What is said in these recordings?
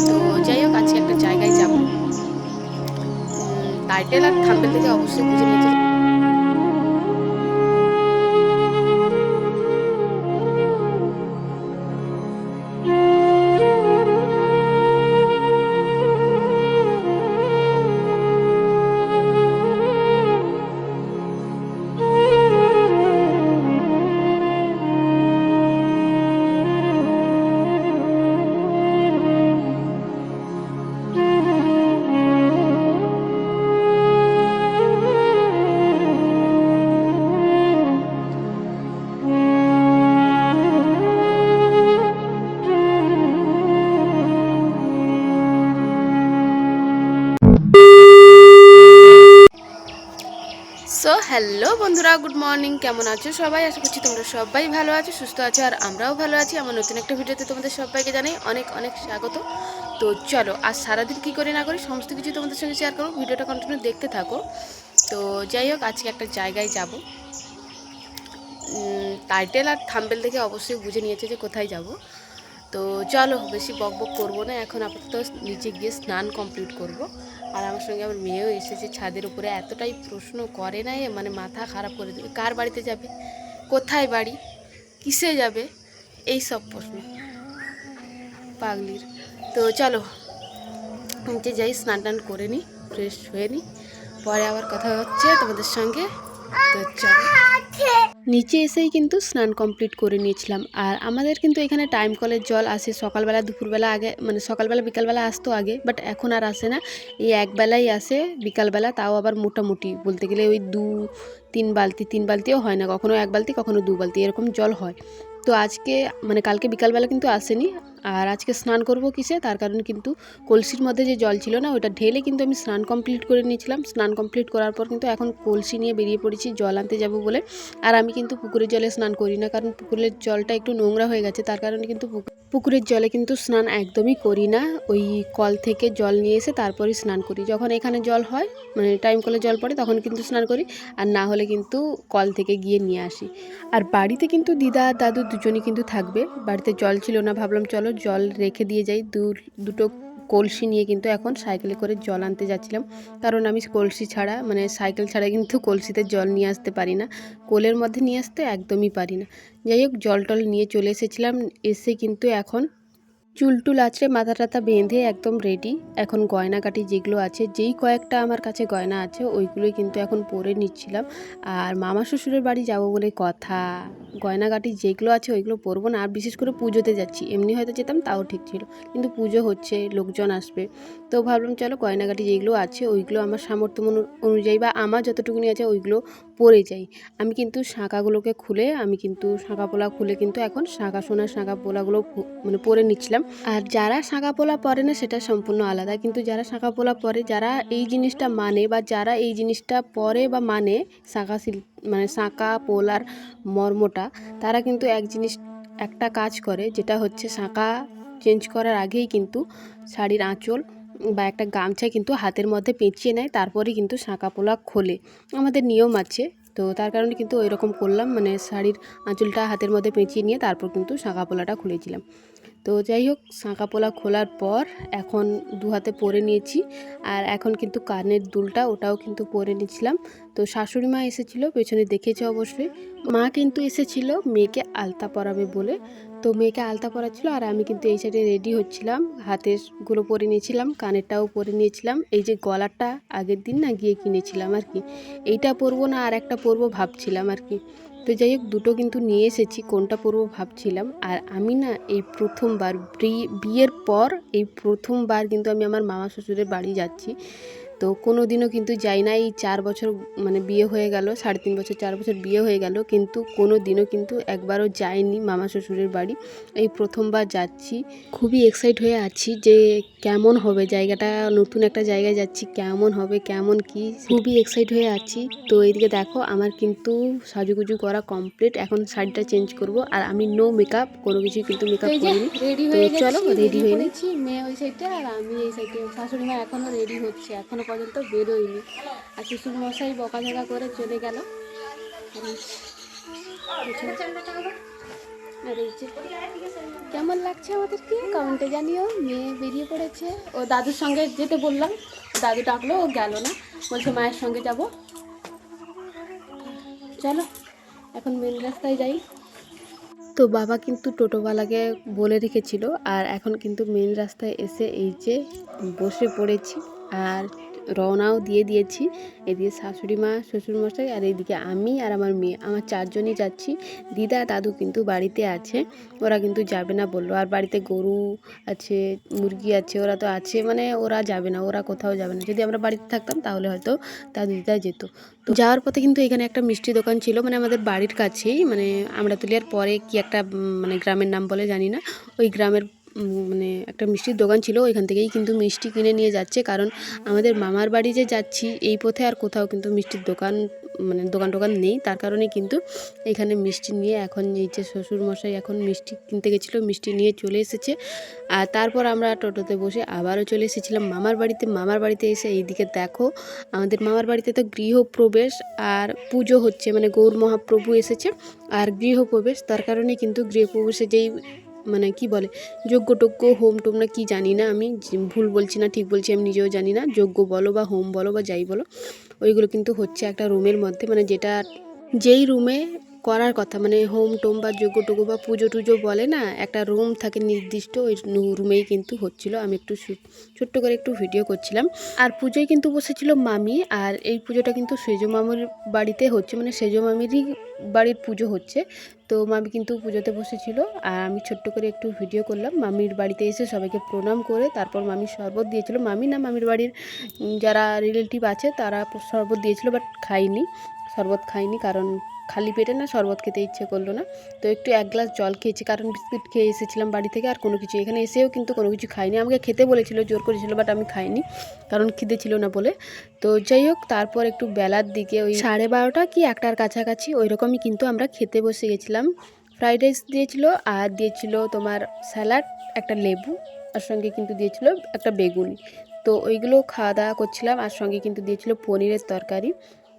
তো যাই হোক আজকে একটা জায়গায় যাব। টাইটেল আর থাম্বনেল থেকে অবশ্যই বুঝে নিয়েছি। সো হ্যালো বন্ধুরা, গুড মর্নিং। কেমন আছো সবাই? আশা করছি তোমরা সবাই ভালো আছো, সুস্থ আছো, আর আমরাও ভালো আছি। আমার নতুন একটা ভিডিওতে তোমাদের সবাইকে জানাই অনেক অনেক স্বাগত। তো চলো আজ সারাদিন কী করি না করি সমস্ত কিছু তোমাদের সঙ্গে শেয়ার করো। ভিডিওটা কন্টিনিউ দেখতে থাকো। তো যাই হোক আজকে একটা জায়গায় যাব। টাইটেল আর থাম্বনেল থেকে অবশ্যই বুঝে নিয়েছে যে কোথায় যাব। তো চলো বেশি বক বক করবো না, এখন আপাতত নিচে গিয়ে স্নান কমপ্লিট করব। আর আমার সঙ্গে আমার মেয়েও এসেছে ছাদের উপরে। এতটাই প্রশ্ন করে না, মানে মাথা খারাপ করে দেবে। কার বাড়িতে যাবে, কোথায় বাড়ি, কিসে যাবে, এই সব প্রশ্ন পাগলির। তো চলো নিচে যাই, স্নান টান করে নিই, ফ্রেশ হয়ে নিই, পরে আবার কথা হচ্ছে তোমাদের সঙ্গে। তো চলো নিচে এসেই কিন্তু স্নান কমপ্লিট করে নিয়েছিলাম। আর আমাদের কিন্তু এখানে টাইম কলের জল আসে সকালবেলা দুপুরবেলা, আগে মানে সকালবেলা বিকালবেলা আসতো আগে, বাট এখন আর আসে না। এই একবেলাই আসে বিকালবেলা, তাও আবার মোটামুটি বলতে গেলে ওই 2-3 বালতিও হয় না, কখনো 1 বালতি কখনো 2 বালতি এরকম জল হয়। তো আজকে মানে কালকে বিকালবেলা কিন্তু আসেনি। আর আজকে স্নান করব কিসে, তার কারণে কিন্তু কলসির মধ্যে যে জল ছিল না ওটা ঢেলে কিন্তু আমি স্নান কমপ্লিট করে নিয়েছিলাম। স্নান কমপ্লিট করার পর কিন্তু এখন কলসি নিয়ে বেরিয়ে পড়েছি জল আনতে যাব বলে। আর আমি কিন্তু পুকুরের জলে স্নান করি না, কারণ পুকুরের জলটা একটু নোংরা হয়ে গেছে, তার কারণে কিন্তু পুকুরের জলে কিন্তু স্নান একদমই করি না। ওই কল থেকে জল নিয়ে এসে তারপরই স্নান করি। যখন এখানে জল হয় মানে টাইম কলে জল পড়ে তখন কিন্তু স্নান করি, আর না হলে কিন্তু কল থেকে গিয়ে নিয়ে আসি। আর বাড়িতে কিন্তু দিদা আর দাদু দুজনই কিন্তু থাকবে। বাড়িতে জল ছিল না, ভাবলাম চলো জল রেখে দিয়ে যাই। দুটো কলসি নিয়ে কিন্তু এখন সাইকেলে করে জল আনতে যাচ্ছিলাম, কারণ আমি কলসি ছাড়া মানে সাইকেল ছাড়া কিন্তু কলসিতে জল নিয়ে আসতে পারি না, কোলের মধ্যে নিয়ে আসতে একদমই পারি না। যাই হোক জল টল নিয়ে চলে এসেছিলাম, এসে কিন্তু এখন চুল টুল আঁচড়ে মাথা টাথা বেঁধে একদম রেডি। এখন গয়নাকাটি যেগুলো আছে, যেই কয়েকটা আমার কাছে গয়না আছে ওইগুলোই কিন্তু এখন পরে নিচ্ছিলাম। আর মামা শ্বশুরের বাড়ি যাব বলে কথা, গয়নাকাটি যেগুলো আছে ওইগুলো পরবো না। আর বিশেষ করে পুজোতে যাচ্ছি, এমনি হয়তো যেতাম তাও ঠিক ছিল, কিন্তু পুজো হচ্ছে লোকজন আসবে, তো ভাবলাম চলো গয়নাকাটি যেগুলো আছে ওইগুলো আমার সামর্থ্য অনুযায়ী বা আমার যতটুকুনি আছে ওইগুলো পরে যাই। আমি কিন্তু শাঁখাগুলোকে খুলে, আমি কিন্তু শাঁখা পোলা খুলে কিন্তু এখন শাঁখা সোনার শাঁখা পোলাগুলো মানে পরে নিচ্ছিলাম। আর যারা শাঁখা পোলা পরে না সেটা সম্পূর্ণ আলাদা, কিন্তু যারা শাঁখা পোলা পরে, যারা এই জিনিসটা মানে বা যারা এই জিনিসটা পরে বা মানে মানে শাঁখা পোলার মর্মটা, তারা কিন্তু একটা কাজ করে, যেটা হচ্ছে শাঁখা চেঞ্জ করার আগেই কিন্তু শাড়ির আঁচল বা একটা গামছা কিন্তু হাতের মধ্যে পেঁচিয়ে নেয়, তারপরে কিন্তু শাঁখা পোলা খোলে। আমাদের নিয়ম আছে, তো তার কারণে কিন্তু ওই রকম করলাম, মানে শাড়ির আঁচলটা হাতের মধ্যে পেঁচিয়ে নিয়ে তারপর কিন্তু শাঁখা পোলাটা খুলেছিলাম। তো যাই হোক শাঁখা পোলা খোলার পর এখন দু হাতে পরে নিয়েছি। আর এখন কিন্তু কানের দুলটা ওটাও কিন্তু পরে নিয়েছিলাম। তো শাশুড়ি মা এসেছিলো, পেছনে দেখেছে অবশ্যই। মা কিন্তু এসেছিল মেয়েকে আলতা পরাবে বলে, তো মেয়েকে আলতা পরাচ্ছিল। আর আমি কিন্তু এই সাইডে রেডি হচ্ছিলাম, হাতেরগুলো পরে নিয়েছিলাম, কানেরটাও পরে নিয়েছিলাম। এই যে গলাটা আগের দিন না গিয়ে কিনেছিলাম আর কি, এইটা পরবো না আর একটা পরবো ভাবছিলাম আর কি। তো যাই হোক দুটো কিন্তু নিয়ে এসেছি, কোনটা পরবো ভাবছিলাম। আর আমি না এই প্রথমবার বিয়ের পর এই প্রথমবার কিন্তু আমি আমার মামা শ্বশুরের বাড়ি যাচ্ছি। তো কোনো দিনও কিন্তু যাই না, এই 4 বছর মানে বিয়ে হয়ে গেল, 3.5 বছর 4 বছর বিয়ে হয়ে গেল, কিন্তু কোনো দিনও কিন্তু একবারও যাইনি মামা শ্বশুরের বাড়ি। এই প্রথমবার যাচ্ছি, খুবই এক্সাইট হয়ে আছি যে কেমন হবে জায়গাটা, নতুন একটা জায়গায় যাচ্ছি, কেমন হবে কেমন কি, খুবই এক্সাইট হয়ে আছি। তো এইদিকে দেখো আমার কিন্তু সাজুগুজু করা কমপ্লিট, এখন শাড়িটা চেঞ্জ করব। আর আমি নো মেকআপ, কোনো কিছু কিন্তু মেকআপ করিনি। রেডি হয়ে গেছি, চলো রেডি হয়ে নিয়েছি, মেয়ে ওই সাইডে আর আমি এই সাইডে। শাশুড়ি মা এখনও রেডি হচ্ছে, এখনও পর্যন্ত বেরোয়নি। আর শ্বশুর মশাই বকাঝকা করে চলে গেল। আর এই যে কেমন লাগছে আমাদেরকে কমেন্টে জানিও। মেয়ে বেরিয়ে পড়েছে, ও দাদুর সঙ্গে যেতে বললাম, দাদু ডাকলো, ও গেল না, বলছে মায়ের সঙ্গে যাব। চলো এখন মেন রাস্তায় যাই। তো বাবা কিন্তু টোটোওয়ালাকে বলে রেখেছিল, আর এখন কিন্তু মেন রাস্তায় এসে এই যে বসে পড়েছি আর রওনাও দিয়ে দিয়েছি। এদিকে শাশুড়ি মা, শ্বশুরমশাই, আর এইদিকে আমি আর আমার মেয়ে, আমার চারজনই যাচ্ছি। দিদা দাদু কিন্তু বাড়িতে আছে, ওরা কিন্তু যাবে না বললো। আর বাড়িতে গরু আছে, মুরগি আছে, ওরা তো আছে, মানে ওরা যাবে না, ওরা কোথাও যাবে না। যদি আমরা বাড়িতে থাকতাম তাহলে হয়তো দাদু দিদা যেত। তো যাওয়ার পথে কিন্তু এখানে একটা মিষ্টি দোকান ছিল, মানে আমাদের বাড়ির কাছেই, মানে আমড়াতুলিয়ার পরে কি একটা মানে গ্রামের নাম বলে জানি না, ওই গ্রামের মানে একটা মিষ্টির দোকান ছিল। ওইখান থেকেই কিন্তু মিষ্টি কিনে নিয়ে যাচ্ছে, কারণ আমাদের মামার বাড়ি যে যাচ্ছি এই পথে আর কোথাও কিন্তু মিষ্টির দোকান মানে দোকান টোকান নেই, তার কারণে কিন্তু এখানে মিষ্টি নিয়ে এখন এই যে শ্বশুরমশাই এখন মিষ্টি কিনতে গেছিলো, মিষ্টি নিয়ে চলে এসেছে। আর তারপর আমরা টোটোতে বসে আবারও চলে এসেছিলাম মামার বাড়িতে। মামার বাড়িতে এসে এইদিকে দেখো, আমাদের মামার বাড়িতে তো গৃহপ্রবেশ আর পুজো হচ্ছে, মানে গৌর মহাপ্রভু এসেছে আর গৃহপ্রবেশ, তার কারণে কিন্তু গৃহপ্রবেশে যেই মানে কি বলে যজ্ঞ টজ্ঞ হোম টোম না কি জানি না, আমি ভুল বলছি না ঠিক বলছি আমি নিজেও জানি না, যজ্ঞ বলো বা হোম বলো বা যাই বলো, ওইগুলো কিন্তু হচ্ছে একটা রুমের মধ্যে, মানে যেটা যেই রুমে করার কথা, মানে হোম টোম বা যজ্ঞ টজ্ঞ বা পুজো টুজো বলে না, একটা রুম থাকে নির্দিষ্ট, ওই রুমেই কিন্তু হচ্ছিল। আমি একটু ছোট্ট করে একটু ভিডিও করছিলাম। আর পুজোয় কিন্তু বসেছিল মামি, আর এই পুজোটা কিন্তু সেজো মামির বাড়িতে হচ্ছে, মানে সেজো মামিরই বাড়ির পুজো হচ্ছে। তো মামি কিন্তু পুজোতে বসেছিল, আর আমি ছোট্ট করে একটু ভিডিও করলাম। মামির বাড়িতে এসে সবাইকে প্রণাম করে তারপর মামি শরবত দিয়েছিল, মামি না মামির বাড়ির যারা রিলেটিভ আছে তারা শরবত দিয়েছিল, বাট খাইনি, শরবত খাইনি, কারণ খালি পেটে না শরবত খেতে ইচ্ছে করলো না। তো একটু এক গ্লাস জল খেয়েছি, কারণ বিস্কুট খেয়ে এসেছিলাম বাড়ি থেকে, আর কোনো কিছু এখানে এসেও কিন্তু কোনো কিছু খাইনি। আমাকে খেতে বলেছিল, জোর করেছিল, বাট আমি খাইনি কারণ খিদে ছিল না বলে। তো যাই হোক, তারপর একটু বেলার দিকে ওই 12:30 কি 1টার কাছাকাছি ওই রকমই কিন্তু আমরা খেতে বসে গেছিলাম। ফ্রাইড রাইস দিয়েছিল, আর দিয়েছিল তোমার স্যালাড, একটা লেবু, আর সঙ্গে কিন্তু দিয়েছিল একটা বেগুন। তো ওইগুলো খাওয়া দাওয়া করছিলাম, আর সঙ্গে কিন্তু দিয়েছিল পনিরের তরকারি।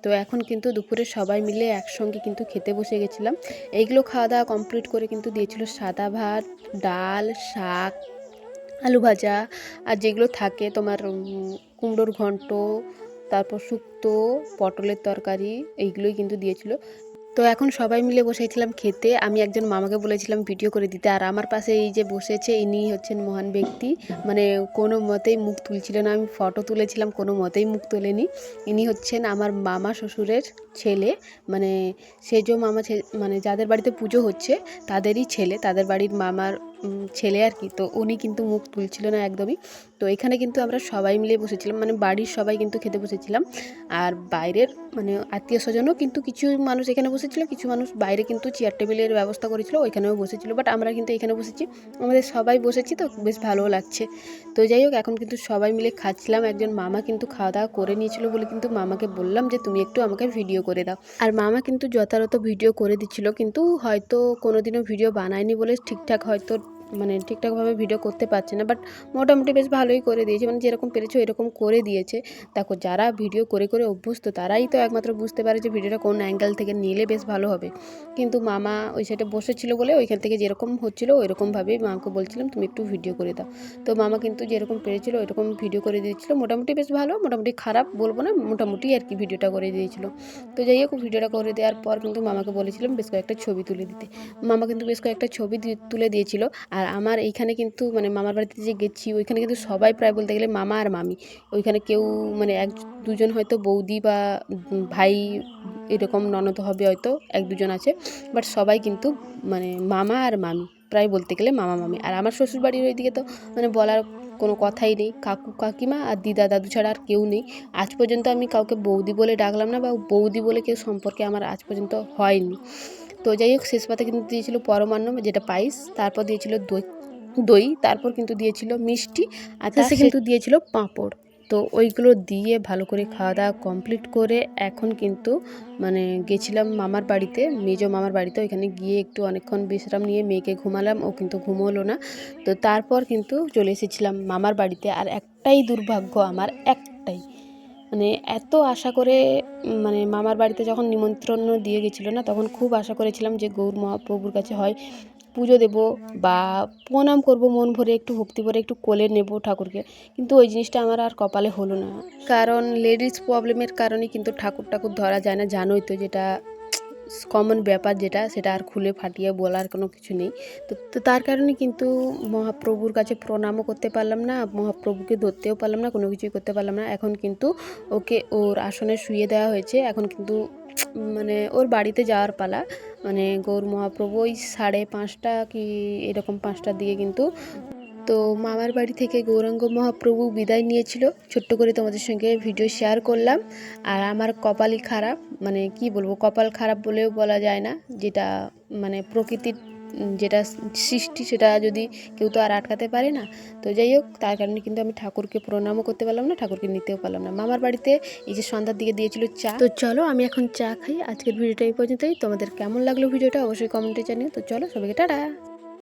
তো এখন কিন্তু দুপুরে সবাই মিলে একসঙ্গে কিন্তু খেতে বসে গেছিলাম। এইগুলো খাওয়া দাওয়া কমপ্লিট করে কিন্তু দিয়েছিল সাদা ভাত, ডাল, শাক, আলু ভাজা, আর যেগুলো থাকে তোমার কুমড়োর ঘন্ট, তারপর শুক্তো, পটলের তরকারি, এইগুলোই কিন্তু দিয়েছিল। তো এখন সবাই মিলে বসেছিলাম খেতে। আমি একজন মামাকে বলেছিলাম ভিডিও করে দিতে, আর আমার পাশে এই যে বসেছে ইনি হচ্ছেন মহান ব্যক্তি, মানে কোনো মতেই মুখ তুলছিল না। আমি ফটো তুলেছিলাম, কোনো মতেই মুখ তোলেনি। ইনি হচ্ছেন আমার মামা শ্বশুরের ছেলে, মানে সেজো মামা, মানে যাদের বাড়িতে পুজো হচ্ছে তাদেরই ছেলে, তাদের বাড়ির মামার ছেলে আর কি। তো উনি কিন্তু মুখ তুলছিল না একদমই। তো এখানে কিন্তু আমরা সবাই মিলে বসেছিলাম, মানে বাড়ির সবাই কিন্তু খেতে বসেছিলাম। আর বাইরের মানে আত্মীয় স্বজনও কিন্তু কিছু মানুষ এখানে বসেছিল, কিছু মানুষ বাইরে কিন্তু চেয়ার টেবিলের ব্যবস্থা করেছিল, ওইখানেও বসেছিল, বাট আমরা কিন্তু এখানে বসেছি, আমাদের সবাই বসেছি, তো বেশ ভালোও লাগছে। তো যাই হোক, এখন কিন্তু সবাই মিলে খাচ্ছিলাম। একজন মামা কিন্তু খাওয়া দাওয়া করে নিয়েছিল বলে কিন্তু মামাকে বললাম যে তুমি একটু আমাকে ভিডিও করে দাও, আর মামা কিন্তু যথাযথ ভিডিও করে দিচ্ছিল, কিন্তু হয়তো কোনোদিনও ভিডিও বানায়নি বলে ঠিকঠাক হয়তো মানে ঠিকঠাকভাবে ভিডিও করতে পারছে না, বাট মোটামুটি বেশ ভালোই করে দিয়েছে, মানে যেরকম পেরেছে এরকম করে দিয়েছে। দেখো, যারা ভিডিও করে করে অভ্যস্ত তারাই তো একমাত্র বুঝতে পারে যে ভিডিওটা কোন অ্যাঙ্গেল থেকে নিলে বেশ ভালো হবে। কিন্তু মামা ওই সাইডে বসেছিল বলে ওইখান থেকে যেরকম হচ্ছিল ওইরকমভাবেই মামাকে বলছিলাম তুমি একটু ভিডিও করে দাও। তো মামা কিন্তু যেরকম পেরেছিল ওইরকম ভিডিও করে দিয়েছিল, মোটামুটি বেশ ভালো, মোটামুটি খারাপ বলবো না, মোটামুটি আর কি ভিডিওটা করে দিয়েছিল। তো যাই হোক, ভিডিওটা করে দেওয়ার পর কিন্তু মামাকে বলেছিলাম বেশ কয়েকটা ছবি তুলে দিতে। মামা কিন্তু বেশ কয়েকটা ছবি তুলে দিয়েছিল। আর আমার এইখানে কিন্তু মানে মামার বাড়িতে যে গেছি ওইখানে কিন্তু সবাই প্রায় বলতে গেলে মামা আর মামি, ওইখানে কেউ মানে দুজন হয়তো বৌদি বা ভাই এরকম ননদ হবে হয়তো এক দুজন আছে, বাট সবাই কিন্তু মানে মামা আর মামি, প্রায় বলতে গেলে মামা মামি। আর আমার শ্বশুরবাড়ির ওইদিকে তো মানে বলার কোনো কথাই নেই, কাকু কাকিমা আর দিদা দাদু ছাড়া আর কেউ নেই। আজ পর্যন্ত আমি কাউকে বৌদি বলে ডাকলাম না, বা বৌদি বলে কেউ সম্পর্কে আমার আজ পর্যন্ত হয়নি। তো যাই হোক, শেষ পাতে কিন্তু দিয়েছিল পরমান্ন, যেটা পায়েস, তারপর দিয়েছিল দই, তারপর কিন্তু দিয়েছিল মিষ্টি, আর তাতে কিন্তু দিয়েছিল পাঁপড়। তো ওইগুলো দিয়ে ভালো করে খাওয়া দাওয়া কমপ্লিট করে এখন কিন্তু মানে গেছিলাম মামার বাড়িতে, মেজো মামার বাড়িতে। ওইখানে গিয়ে একটু অনেকক্ষণ বিশ্রাম নিয়ে মেয়েকে ঘুমালাম, ও কিন্তু ঘুমোলো না। তো তারপর কিন্তু চলে এসেছিলাম মামার বাড়িতে। আর একটাই দুর্ভাগ্য আমার, একটাই, মানে এত আশা করে মানে মামার বাড়িতে যখন নিমন্ত্রণ দিয়ে গেছিলো না, তখন খুব আশা করেছিলাম যে গৌর মহাপ্রভুর কাছে হয় পুজো দেব বা প্রণাম করব মন ভরে, একটু ভক্তি ভরে একটু কোলে নেব ঠাকুরকে, কিন্তু ওই জিনিসটা আমার আর কপালে হলো না। কারণ লেডিস প্রবলেমের কারণে কিন্তু ঠাকুর ধরা যায় না, জানোই তো, যেটা কমন ব্যাপার, যেটা সেটা আর খুলে ফাটিয়ে বলার কোনো কিছু নেই। তো তার কারণে কিন্তু মহাপ্রভুর কাছে প্রণামও করতে পারলাম না, মহাপ্রভুকে ধরতেও পারলাম না, কোনো কিছুই করতে পারলাম না। এখন কিন্তু ওকে ওর আসনে শুইয়ে দেওয়া হয়েছে। এখন কিন্তু মানে ওর বাড়িতে যাওয়ার পালা। মানে গৌর মহাপ্রভু ওই 5:30 কি এরকম 5টার দিকে কিন্তু, তো মামার বাড়ি থেকে গৌরাঙ্গ মহাপ্রভু বিদায় নিয়েছিল। ছোট্ট করে তোমাদের সঙ্গে ভিডিও শেয়ার করলাম। আর আমার কপালই খারাপ, মানে কি বলবো, কপাল খারাপ বলেও বলা যায় না, যেটা মানে প্রকৃতির যেটা সৃষ্টি, সেটা যদি কেউ তো আর আটকাতে পারে না। তো যাই হোক, তার কারণে কিন্তু আমি ঠাকুরকে প্রণামও করতে পারলাম না, ঠাকুরকে নিতেও পারলাম না। মামার বাড়িতে এই যে সন্ধ্যার দিকে দিয়েছিল চা, তো চলো আমি এখন চা খাই। আজকের ভিডিওটা এই পর্যন্তই। তোমাদের কেমন লাগলো ভিডিওটা অবশ্যই কমেন্টে জানিও। তো চলো সবাইকে টাটা।